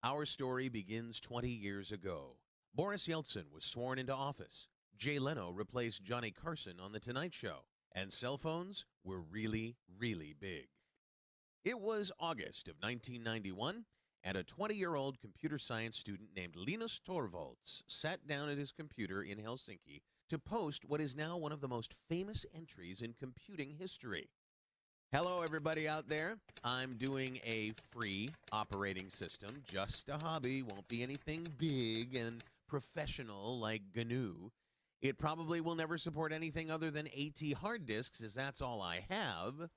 Our story begins 20 years ago. Boris Yeltsin was sworn into office. Jay Leno replaced Johnny Carson on The Tonight Show. And cell phones were really, really big. It was August of 1991, and a 20-year-old computer science student named Linus Torvalds sat down at his computer in Helsinki to post what is now one of the most famous entries in computing history. Hello, everybody out there. I'm doing a free operating system, just a hobby, won't be anything big and professional like GNU. It probably will never support anything other than AT hard disks, as that's all I have.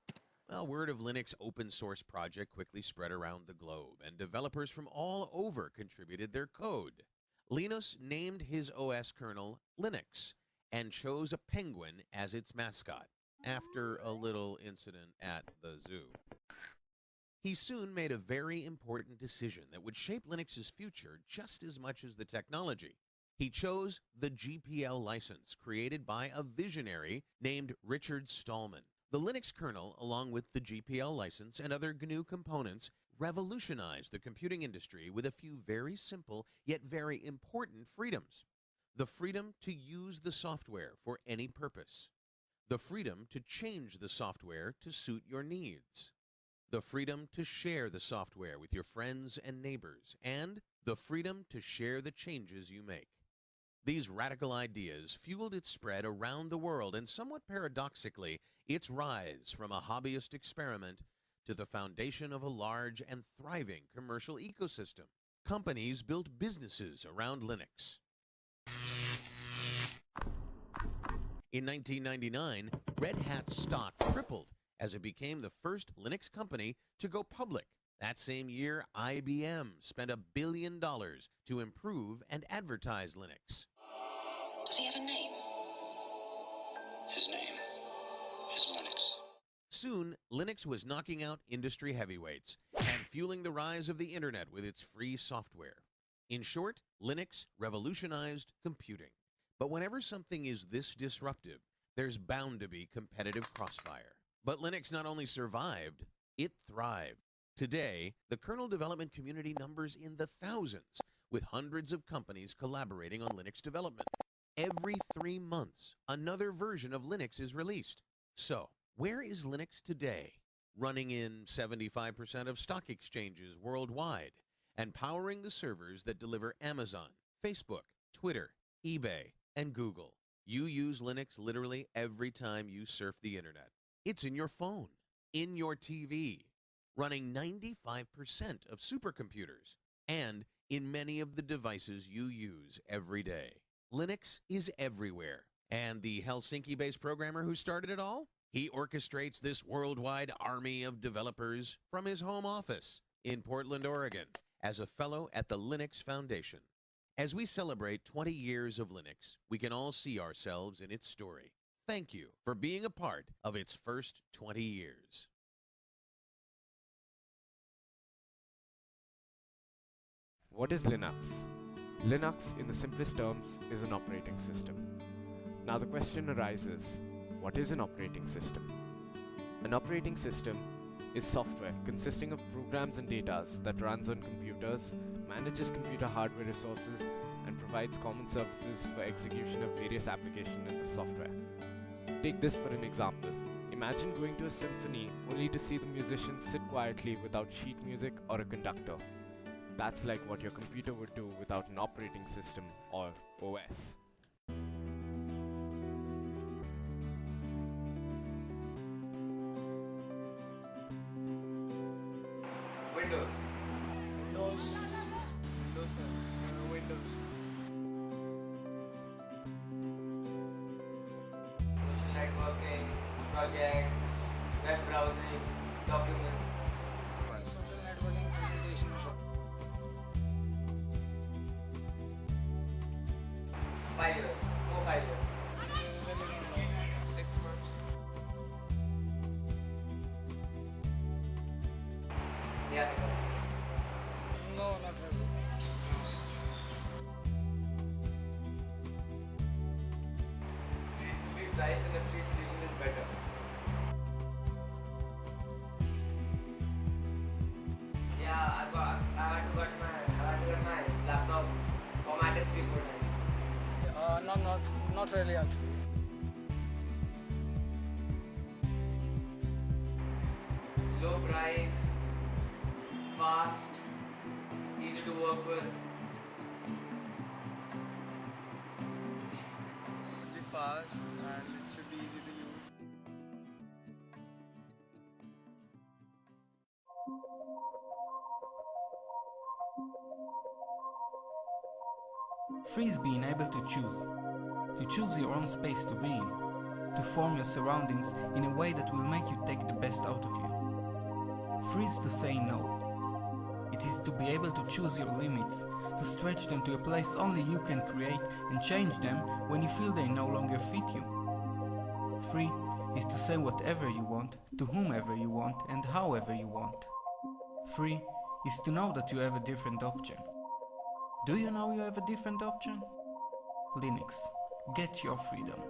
Well, word of Linux open source project quickly spread around the globe, and developers from all over contributed their code. Linus named his OS kernel Linux and chose a penguin as its mascot, after a little incident at the zoo. He soon made a very important decision that would shape Linux's future just as much as the technology. He chose the GPL license, created by a visionary named Richard Stallman. The Linux kernel, along with the GPL license and other GNU components, revolutionized the computing industry with a few very simple yet very important freedoms. The freedom to use the software for any purpose. The freedom to change the software to suit your needs. The freedom to share the software with your friends and neighbors. And the freedom to share the changes you make. These radical ideas fueled its spread around the world, and somewhat paradoxically, its rise from a hobbyist experiment to the foundation of a large and thriving commercial ecosystem. Companies built businesses around Linux. In 1999, Red Hat's stock tripled as it became the first Linux company to go public. That same year, IBM spent $1 billion to improve and advertise Linux. Does he have a name? His name is Linux. Soon, Linux was knocking out industry heavyweights and fueling the rise of the internet with its free software. In short, Linux revolutionized computing. But whenever something is this disruptive, there's bound to be competitive crossfire. But Linux not only survived, it thrived. Today, the kernel development community numbers in the thousands, with hundreds of companies collaborating on Linux development. Every 3 months, another version of Linux is released. So, where is Linux today? Running in 75% of stock exchanges worldwide, and powering the servers that deliver Amazon, Facebook, Twitter, eBay, and Google. You use Linux literally every time you surf the internet. It's in your phone, in your TV, running 95% of supercomputers, and in many of the devices you use every day. Linux is everywhere. And the Helsinki-based programmer who started it all? He orchestrates this worldwide army of developers from his home office in Portland, Oregon, as a fellow at the Linux Foundation. As we celebrate 20 years of Linux, we can all see ourselves in its story. Thank you for being a part of its first 20 years. What is Linux? Linux, in the simplest terms, is an operating system. Now the question arises, what is an operating system? An operating system is software consisting of programs and data that runs on computers, manages computer hardware resources, and provides common services for execution of various applications in the software. Take this for an example. Imagine going to a symphony only to see the musicians sit quietly without sheet music or a conductor. That's like what your computer would do without an operating system, or OS. Windows. Windows. Social networking, projects, web browsing, documents. Social networking presentation. 5 years. 5 years. 6 months. Yeah, because No, not really. free price and a free solution is better. Yeah, I had to got my Not really actually. Low price, fast, easy to work with. Be fast and it should be easy to use. Free is being able to choose your own space to be in, to form your surroundings in a way that will make you take the best out of you. Free is to say no. It is to be able to choose your limits, to stretch them to a place only you can create and change them when you feel they no longer fit you. Free is to say whatever you want, to whomever you want and however you want. Free is to know that you have a different option. Do you know you have a different option? Linux, get your freedom.